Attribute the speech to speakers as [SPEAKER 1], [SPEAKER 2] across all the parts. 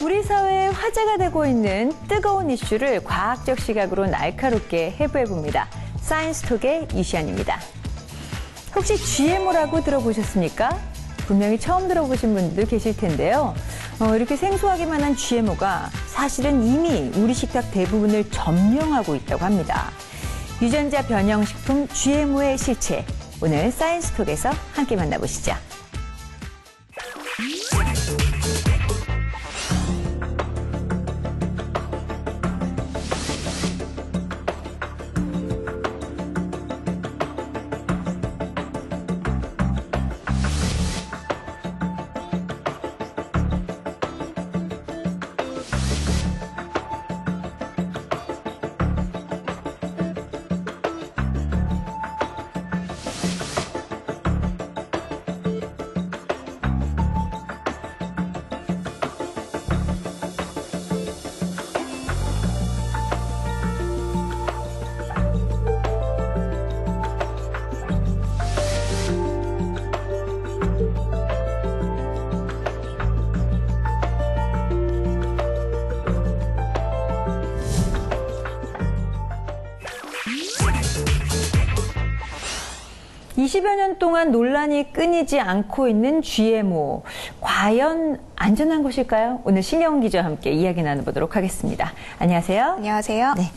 [SPEAKER 1] 우리 사회에 화제가 되고 있는 뜨거운 이슈를 과학적 시각으로 날카롭게 해부해봅니다. 사이언스톡의 이시안입니다. 혹시 GMO라고 들어보셨습니까? 분명히 처음 들어보신 분들도 계실 텐데요. 이렇게 생소하기만 한 GMO가 사실은 이미 우리 식탁 대부분을 점령하고 있다고 합니다. 유전자 변형식품 GMO의 실체, 오늘 사이언스톡에서 함께 만나보시죠. (20여 년) 동안 논란이 끊이지 않고 있는 GMO. 과연 안전한 것일까요? 오늘 신영 기자와 함께 이야기 나눠보도록 하겠습니다. 안녕하세요.
[SPEAKER 2] 안녕하세요.
[SPEAKER 1] 네.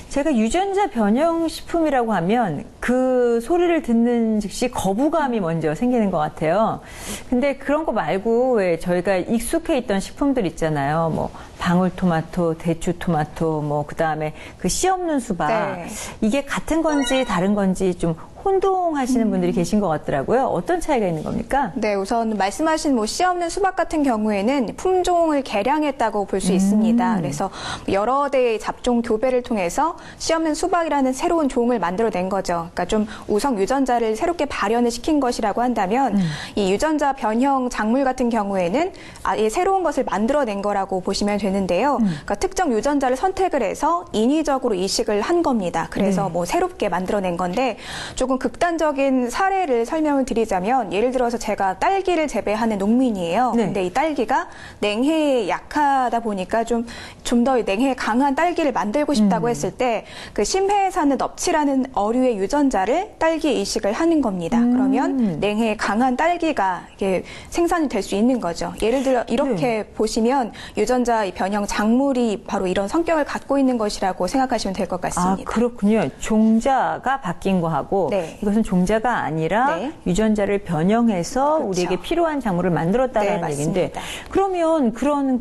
[SPEAKER 1] 제가 유전자 변형 식품이라고 하면 그 소리를 듣는 즉시 거부감이 먼저 생기는 것 같아요. 근데 그런 거 말고 왜 저희가 익숙해 있던 식품들 있잖아요. 뭐 방울토마토, 대추토마토, 뭐 그다음에 그 씨 없는 수박.
[SPEAKER 2] 네.
[SPEAKER 1] 이게 같은 건지 다른 건지 좀 혼동하시는 분들이 계신 것 같더라고요. 어떤 차이가 있는 겁니까?
[SPEAKER 2] 네, 우선 말씀하신 씨 없는 수박 같은 경우에는 품종을 개량했다고 볼 수 있습니다. 그래서 여러 대의 잡종 교배를 통해서 씨 없는 수박이라는 새로운 종을 만들어낸 거죠. 그러니까 좀 우성 유전자를 새롭게 발현을 시킨 것이라고 한다면 이 유전자 변형 작물 같은 경우에는 아예 새로운 것을 만들어낸 거라고 보시면 되는데요. 그러니까 특정 유전자를 선택을 해서 인위적으로 이식을 한 겁니다. 그래서 뭐 새롭게 만들어낸 건데 조금 극단적인 사례를 설명을 드리자면 예를 들어서 제가 딸기를 재배하는 농민이에요.
[SPEAKER 1] 네.
[SPEAKER 2] 근데 이 딸기가 냉해에 약하다 보니까 좀 더 냉해에 강한 딸기를 만들고 싶다고 했을 때 그 심해에 사는 넙치라는 어류의 유전자를 딸기에 이식을 하는 겁니다. 그러면 냉해에 강한 딸기가 이게 생산이 될 수 있는 거죠. 예를 들어 이렇게 보시면 유전자 변형 작물이 바로 이런 성격을 갖고 있는 것이라고 생각하시면 될 것 같습니다.
[SPEAKER 1] 아, 그렇군요. 종자가 바뀐 거하고
[SPEAKER 2] 네.
[SPEAKER 1] 이것은 종자가 아니라
[SPEAKER 2] 네.
[SPEAKER 1] 유전자를 변형해서
[SPEAKER 2] 그렇죠.
[SPEAKER 1] 우리에게 필요한 작물을 만들었다는
[SPEAKER 2] 네,
[SPEAKER 1] 얘기인데
[SPEAKER 2] 맞습니다.
[SPEAKER 1] 그러면 그런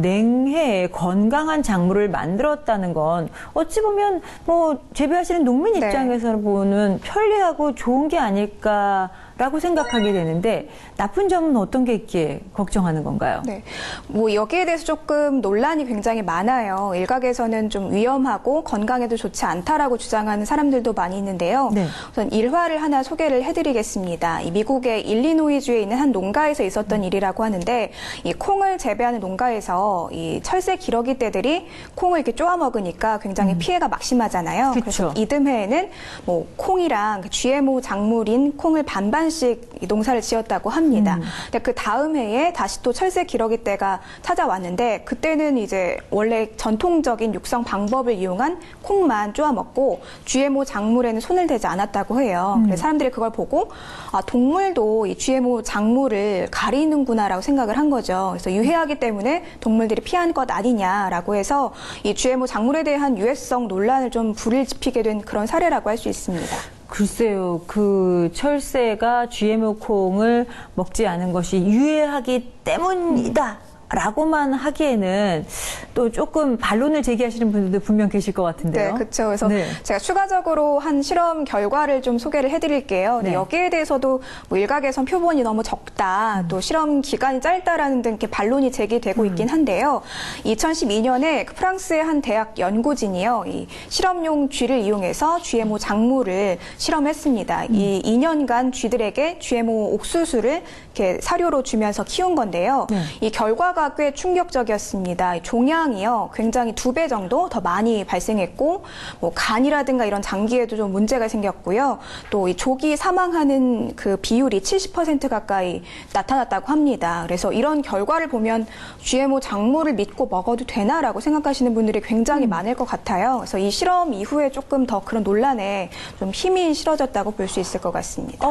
[SPEAKER 1] 냉해에 건강한 작물을 만들었다는 건 어찌 보면 뭐 재배하시는 농민
[SPEAKER 2] 네.
[SPEAKER 1] 입장에서 보는 편리하고 좋은 게 아닐까라고 생각하게 되는데 나쁜 점은 어떤 게 있기에 걱정하는 건가요?
[SPEAKER 2] 네. 뭐 여기에 대해서 조금 논란이 굉장히 많아요. 일각에서는 좀 위험하고 건강에도 좋지 않다라고 주장하는 사람들도 많이 있는데요.
[SPEAKER 1] 네.
[SPEAKER 2] 우선 일화를 하나 소개를 해드리겠습니다. 이 미국의 일리노이주에 있는 한 농가에서 있었던 일이라고 하는데 이 콩을 재배하는 농가에서 이 철새 기러기 떼들이 콩을 이렇게 쪼아 먹으니까 굉장히 피해가 막심하잖아요.
[SPEAKER 1] 그쵸.
[SPEAKER 2] 그래서 이듬해에는 뭐 콩이랑 GMO 작물인 콩을 반반씩 농사를 지었다고 합니다. 근데 그 다음 해에 다시 또 철새 기러기 떼가 찾아왔는데 그때는 이제 원래 전통적인 육성 방법을 이용한 콩만 쪼아 먹고 GMO 작물에는 손을 대지 않았다고 해요. 그래서 사람들이 그걸 보고 아, 동물도 이 GMO 작물을 가리는구나라고 생각을 한 거죠. 그래서 유해하기 때문에 동물들이 피한 것 아니냐라고 해서 이 GMO 작물에 대한 유해성 논란을 좀 불을 지피게 된 그런 사례라고 할 수 있습니다.
[SPEAKER 1] 글쎄요, 그 철새가 GMO 콩을 먹지 않은 것이 유해하기 때문이다. 라고만 하기에는 또 조금 반론을 제기하시는 분들도 분명 계실 것 같은데요.
[SPEAKER 2] 네, 그렇죠. 그래서
[SPEAKER 1] 네.
[SPEAKER 2] 제가 추가적으로 한 실험 결과를 좀 소개를 해드릴게요.
[SPEAKER 1] 네.
[SPEAKER 2] 여기에 대해서도 뭐 일각에선 표본이 너무 적다, 또 실험 기간이 짧다라는 등 이렇게 반론이 제기되고 있긴 한데요. 2012년에 프랑스의 한 대학 연구진이요, 이 실험용 쥐를 이용해서 GMO 작물을 실험했습니다. 이 2년간 쥐들에게 GMO 옥수수를 이렇게 사료로 주면서 키운 건데요.
[SPEAKER 1] 네.
[SPEAKER 2] 이 결과가 결과가 꽤 충격적이었습니다. 종양이요, 굉장히 2배 정도 더 많이 발생했고, 뭐 간이라든가 이런 장기에도 좀 문제가 생겼고요. 또 이 조기 사망하는 그 비율이 70% 가까이 나타났다고 합니다. 그래서 이런 결과를 보면 GMO 작물을 믿고 먹어도 되나라고 생각하시는 분들이 굉장히 많을 것 같아요. 그래서 이 실험 이후에 조금 더 그런 논란에 좀 힘이 실어졌다고 볼 수 있을 것 같습니다.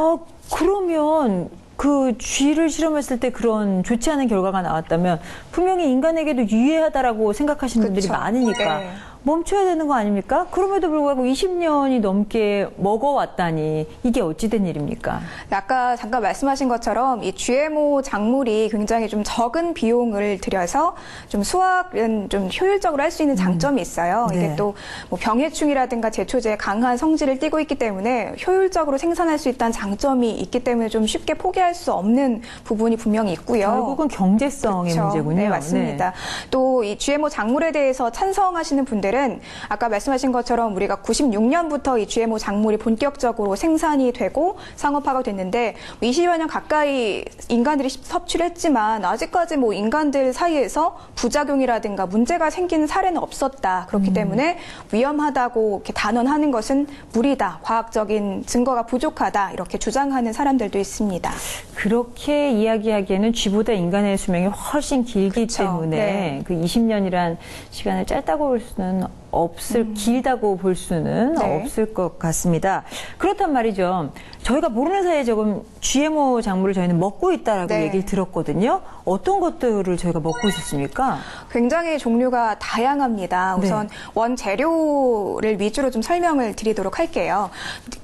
[SPEAKER 1] 그러면 그 쥐를 실험했을 때 그런 좋지 않은 결과가 나왔다면 분명히 인간에게도 유해하다라고 생각하시는 분들이
[SPEAKER 2] 그쵸.
[SPEAKER 1] 많으니까
[SPEAKER 2] 네.
[SPEAKER 1] 멈춰야 되는 거 아닙니까? 그럼에도 불구하고 20년이 넘게 먹어왔다니 이게 어찌된 일입니까?
[SPEAKER 2] 아까 잠깐 말씀하신 것처럼 이 GMO 작물이 굉장히 좀 적은 비용을 들여서 좀 수확은 좀 효율적으로 할 수 있는 장점이 있어요.
[SPEAKER 1] 네.
[SPEAKER 2] 이게 또 뭐 병해충이라든가 제초제에 강한 성질을 띠고 있기 때문에 효율적으로 생산할 수 있다는 장점이 있기 때문에 좀 쉽게 포기할 수 없는 부분이 분명히 있고요.
[SPEAKER 1] 결국은 경제성의
[SPEAKER 2] 그렇죠.
[SPEAKER 1] 문제군요.
[SPEAKER 2] 네, 맞습니다. 또 이 GMO 작물에 대해서 찬성하시는 분들은 아까 말씀하신 것처럼 우리가 96년부터 이 GMO 작물이 본격적으로 생산이 되고 상업화가 됐는데 20여 년 가까이 인간들이 섭취를 했지만 아직까지 뭐 인간들 사이에서 부작용이라든가 문제가 생기는 사례는 없었다. 그렇기 때문에 위험하다고 이렇게 단언하는 것은 무리다. 과학적인 증거가 부족하다. 이렇게 주장하는 사람들도 있습니다.
[SPEAKER 1] 그렇게 이야기하기에는 쥐보다 인간의 수명이 훨씬 길기
[SPEAKER 2] 그쵸.
[SPEAKER 1] 때문에
[SPEAKER 2] 네.
[SPEAKER 1] 그 20년이란 시간을 짧다고 볼 수는 길다고 볼 수는
[SPEAKER 2] 네.
[SPEAKER 1] 없을 것 같습니다. 그렇단 말이죠. 저희가 모르는 사이에 조금 GMO 작물을 저희는 먹고 있다라고
[SPEAKER 2] 네.
[SPEAKER 1] 얘기를 들었거든요. 어떤 것들을 저희가 먹고 있었습니까?
[SPEAKER 2] 굉장히 종류가 다양합니다. 우선
[SPEAKER 1] 네.
[SPEAKER 2] 원재료를 위주로 좀 설명을 드리도록 할게요.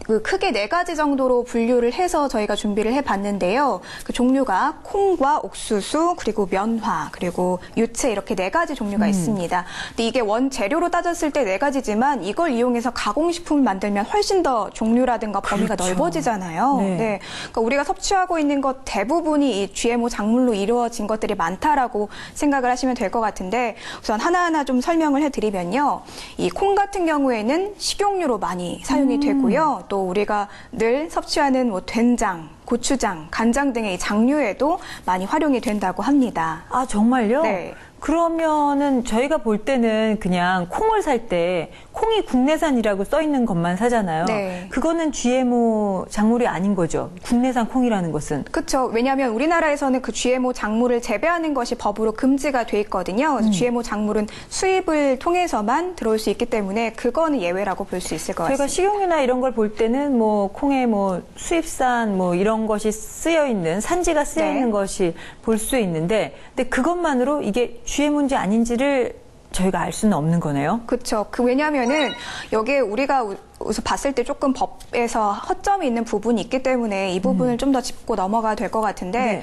[SPEAKER 2] 그 크게 4가지 정도로 분류를 해서 저희가 준비를 해봤는데요. 그 종류가 콩과 옥수수, 그리고 면화, 그리고 유채 이렇게 4가지 종류가 있습니다. 근데 이게 원재료로 따졌을 때 4가지지만 이걸 이용해서 가공식품을 만들면 훨씬 더 종류라든가 범위가
[SPEAKER 1] 그렇죠.
[SPEAKER 2] 넓어지잖아요.
[SPEAKER 1] 네.
[SPEAKER 2] 그러니까 우리가 섭취하고 있는 것 대부분이 이 GMO 작물로 이루어진 것들이 많다라고 생각을 하시면 될 것 같은데 우선 하나하나 좀 설명을 해드리면요. 이 콩 같은 경우에는 식용유로 많이 사용이 되고요. 또 우리가 늘 섭취하는 뭐 된장, 고추장, 간장 등의 이 장류에도 많이 활용이 된다고 합니다.
[SPEAKER 1] 아, 정말요?
[SPEAKER 2] 네.
[SPEAKER 1] 그러면은 저희가 볼 때는 그냥 콩을 살 때 콩이 국내산이라고 써 있는 것만 사잖아요.
[SPEAKER 2] 네.
[SPEAKER 1] 그거는 GMO 작물이 아닌 거죠. 국내산 콩이라는 것은.
[SPEAKER 2] 그렇죠. 왜냐하면 우리나라에서는 그 GMO 작물을 재배하는 것이 법으로 금지가 돼 있거든요. 그래서 GMO 작물은 수입을 통해서만 들어올 수 있기 때문에 그거는 예외라고 볼 수 있을 것
[SPEAKER 1] 저희가
[SPEAKER 2] 같습니다.
[SPEAKER 1] 식용유나 이런 걸 볼 때는 뭐 콩에 뭐 수입산 뭐 이런 것이 쓰여 있는 산지가 쓰여
[SPEAKER 2] 네.
[SPEAKER 1] 있는 것이 볼 수 있는데 근데 그것만으로 이게 GMO인지 아닌지를 저희가 알 수는 없는 거네요.
[SPEAKER 2] 그렇죠. 왜냐하면은 여기에 우리가 우선 봤을 때 조금 법에서 허점이 있는 부분이 있기 때문에 이 부분을 좀 더 짚고 넘어가야 될 것 같은데
[SPEAKER 1] 네.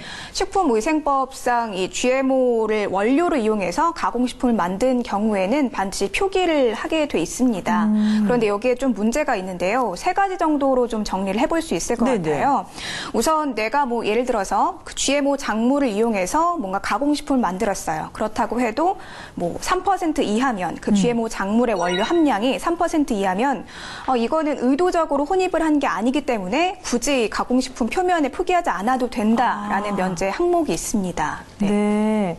[SPEAKER 2] 식품위생법상 이 GMO를 원료로 이용해서 가공식품을 만든 경우에는 반드시 표기를 하게 돼 있습니다. 그런데 여기에 좀 문제가 있는데요. 3가지 정도로 좀 정리를 해볼 수 있을 것
[SPEAKER 1] 네네.
[SPEAKER 2] 같아요. 우선 내가 뭐 예를 들어서 그 GMO 작물을 이용해서 뭔가 가공식품을 만들었어요. 그렇다고 해도 뭐 3% 이하면 그 GMO 작물의 원료 함량이 3% 이하면 이거는 의도적으로 혼입을 한 게 아니기 때문에 굳이 가공식품 표면에 표기하지 않아도 된다라는 면제 항목이 있습니다.
[SPEAKER 1] 네.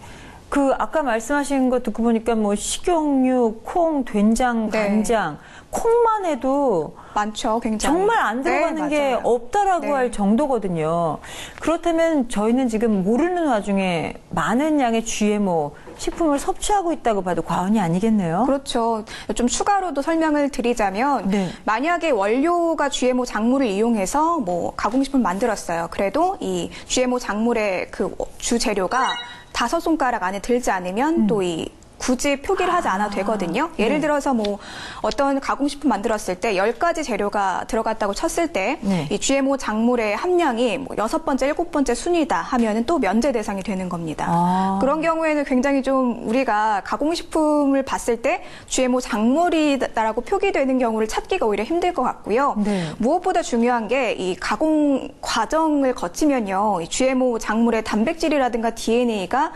[SPEAKER 1] 그 아까 말씀하신 거 듣고 보니까 뭐 식용유, 콩, 된장,
[SPEAKER 2] 네.
[SPEAKER 1] 간장, 콩만 해도
[SPEAKER 2] 많죠, 굉장히.
[SPEAKER 1] 정말 안 들어가는
[SPEAKER 2] 네,
[SPEAKER 1] 게
[SPEAKER 2] 맞아요.
[SPEAKER 1] 없다라고
[SPEAKER 2] 네.
[SPEAKER 1] 할 정도거든요. 그렇다면 저희는 지금 모르는 와중에 많은 양의 GMO 식품을 섭취하고 있다고 봐도 과언이 아니겠네요.
[SPEAKER 2] 그렇죠. 좀 추가로도 설명을 드리자면
[SPEAKER 1] 네.
[SPEAKER 2] 만약에 원료가 GMO 작물을 이용해서 뭐 가공식품을 만들었어요. 그래도 이 GMO 작물의 그 주재료가 5손가락 안에 들지 않으면 또 이 굳이 표기를 하지 않아도 되거든요. 예를
[SPEAKER 1] 네.
[SPEAKER 2] 들어서 뭐 어떤 가공식품 만들었을 때 10가지 재료가 들어갔다고 쳤을 때
[SPEAKER 1] 네.
[SPEAKER 2] 이 GMO 작물의 함량이 뭐 6번째, 7번째 순위다 하면은 또 면제 대상이 되는 겁니다.
[SPEAKER 1] 아.
[SPEAKER 2] 그런 경우에는 굉장히 좀 우리가 가공식품을 봤을 때 GMO 작물이다라고 표기되는 경우를 찾기가 오히려 힘들 것 같고요.
[SPEAKER 1] 네.
[SPEAKER 2] 무엇보다 중요한 게 이 가공 과정을 거치면요. 이 GMO 작물의 단백질이라든가 DNA가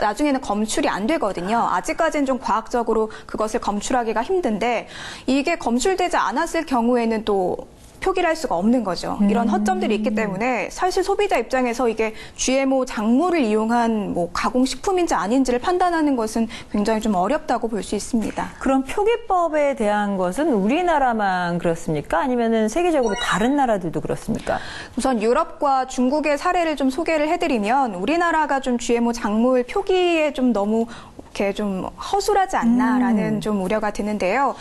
[SPEAKER 2] 나중에는 검출이 안 되거든요. 아직까지는 좀 과학적으로 그것을 검출하기가 힘든데 이게 검출되지 않았을 경우에는 또 표기를 할 수가 없는 거죠. 이런 허점들이 있기 때문에 사실 소비자 입장에서 이게 GMO 작물을 이용한 뭐 가공식품인지 아닌지를 판단하는 것은 굉장히 좀 어렵다고 볼 수 있습니다.
[SPEAKER 1] 그럼 표기법에 대한 것은 우리나라만 그렇습니까? 아니면은 세계적으로 다른 나라들도 그렇습니까?
[SPEAKER 2] 우선 유럽과 중국의 사례를 좀 소개를 해드리면 우리나라가 좀 GMO 작물 표기에 좀 너무 이렇게 좀 허술하지 않나라는 좀 우려가 드는데요.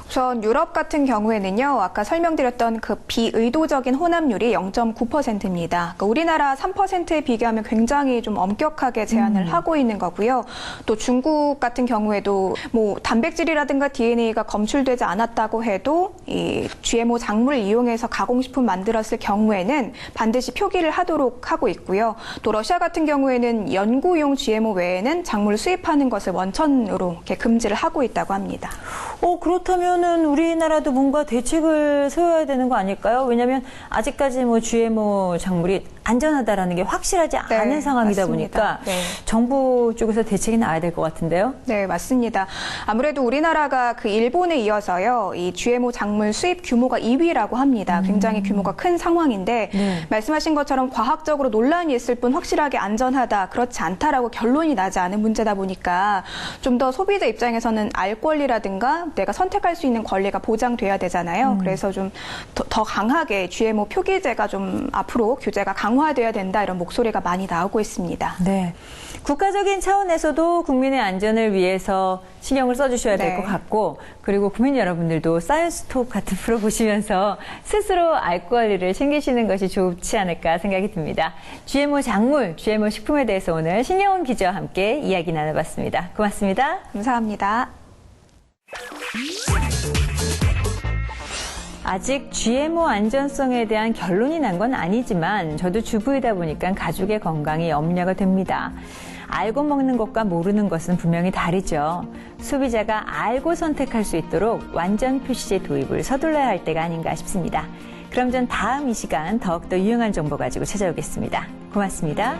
[SPEAKER 2] 우선 유럽 같은 경우에는요, 아까 설명드렸던 그 비의도적인 혼합률이 0.9%입니다. 그러니까 우리나라 3%에 비교하면 굉장히 좀 엄격하게 제한을 하고 있는 거고요. 또 중국 같은 경우에도 뭐 단백질이라든가 DNA가 검출되지 않았다고 해도 이 GMO 작물을 이용해서 가공식품 만들었을 경우에는 반드시 표기를 하도록 하고 있고요. 또 러시아 같은 경우에는 연구용 GMO 외에는 작물을 수입하는 것을 원천으로 이렇게 금지를 하고 있다고 합니다.
[SPEAKER 1] 그렇다면은 우리나라도 뭔가 대책을 세워야 되는 거 아닐까요? 왜냐하면 아직까지 뭐 GMO 작물이 안전하다라는 게 확실하지 않은 상황이다
[SPEAKER 2] 맞습니다.
[SPEAKER 1] 보니까
[SPEAKER 2] 네.
[SPEAKER 1] 정부 쪽에서 대책이 나와야 될 것 같은데요.
[SPEAKER 2] 네, 맞습니다. 아무래도 우리나라가 그 일본에 이어서요, 이 GMO 작물 수입 규모가 2위라고 합니다. 굉장히 규모가 큰 상황인데,
[SPEAKER 1] 네.
[SPEAKER 2] 말씀하신 것처럼 과학적으로 논란이 있을 뿐 확실하게 안전하다, 그렇지 않다라고 결론이 나지 않은 문제다 보니까 좀 더 소비자 입장에서는 알 권리라든가 내가 선택할 수 있는 권리가 보장돼야 되잖아요. 그래서 좀 더 강하게 GMO 표기제가 좀 앞으로 규제가 강화돼야 된다, 이런 목소리가 많이 나오고 있습니다.
[SPEAKER 1] 네. 국가적인 차원에서도 국민의 안전을 위해서 신경을 써주셔야 될 것
[SPEAKER 2] 네.
[SPEAKER 1] 같고, 그리고 국민 여러분들도 사이언스톡 같은 프로 보시면서 스스로 알 권리를 챙기시는 것이 좋지 않을까 생각이 듭니다. GMO 작물, GMO 식품에 대해서 오늘 신영훈 기자와 함께 이야기 나눠봤습니다. 고맙습니다.
[SPEAKER 2] 감사합니다.
[SPEAKER 1] 아직 GMO 안전성에 대한 결론이 난 건 아니지만 저도 주부이다 보니까 가족의 건강이 염려가 됩니다. 알고 먹는 것과 모르는 것은 분명히 다르죠. 소비자가 알고 선택할 수 있도록 완전 표시제 도입을 서둘러야 할 때가 아닌가 싶습니다. 그럼 전 다음 이 시간 더욱더 유용한 정보 가지고 찾아오겠습니다. 고맙습니다.